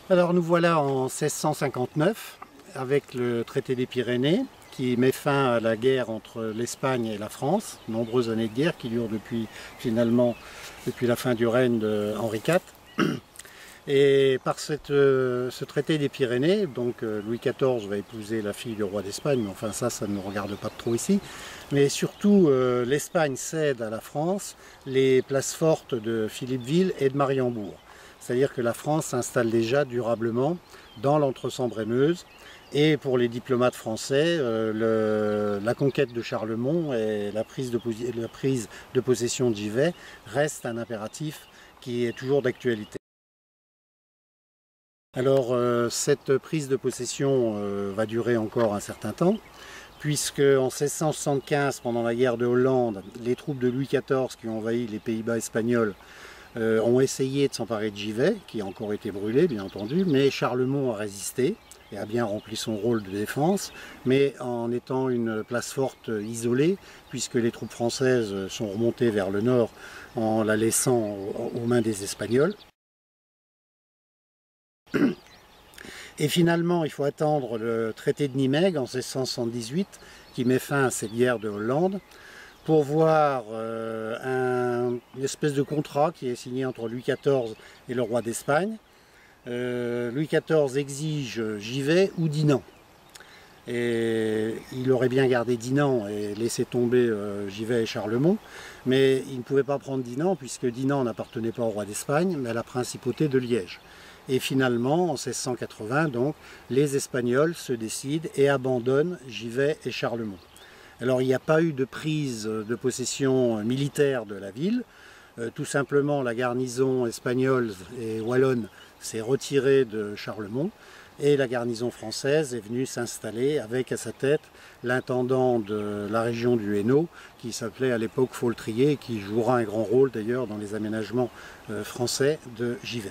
Alors nous voilà en 1659 avec le traité des Pyrénées qui met fin à la guerre entre l'Espagne et la France, nombreuses années de guerre qui durent depuis la fin du règne d'Henri IV. Et par ce traité des Pyrénées, donc Louis XIV va épouser la fille du roi d'Espagne, mais enfin ça ne nous regarde pas trop ici. Mais surtout, l'Espagne cède à la France les places fortes de Philippeville et de Mariembourg. C'est-à-dire que la France s'installe déjà durablement dans l'entre-Sambre-et-Meuse. Et pour les diplomates français, la conquête de Charlemont et la prise de possession de Givet reste un impératif qui est toujours d'actualité. Alors cette prise de possession va durer encore un certain temps, puisque en 1675, pendant la guerre de Hollande, les troupes de Louis XIV qui ont envahi les Pays-Bas espagnols ont essayé de s'emparer de Givet, qui a encore été brûlé bien entendu, mais Charlemont a résisté et a bien rempli son rôle de défense, mais en étant une place forte isolée, puisque les troupes françaises sont remontées vers le nord en la laissant aux mains des Espagnols. Et finalement, il faut attendre le traité de Nimègue en 1678, qui met fin à cette guerre de Hollande, pour voir une espèce de contrat qui est signé entre Louis XIV et le roi d'Espagne. Louis XIV exige Givet ou Dinan. Et il aurait bien gardé Dinan et laissé tomber Givet et Charlemont, mais il ne pouvait pas prendre Dinan, puisque Dinan n'appartenait pas au roi d'Espagne, mais à la principauté de Liège. Et finalement, en 1680, donc, les Espagnols se décident et abandonnent Givet et Charlemont. Alors il n'y a pas eu de prise de possession militaire de la ville, tout simplement la garnison espagnole et wallonne s'est retirée de Charlemont et la garnison française est venue s'installer avec à sa tête l'intendant de la région du Hainaut qui s'appelait à l'époque Faultrier et qui jouera un grand rôle d'ailleurs dans les aménagements français de Givet.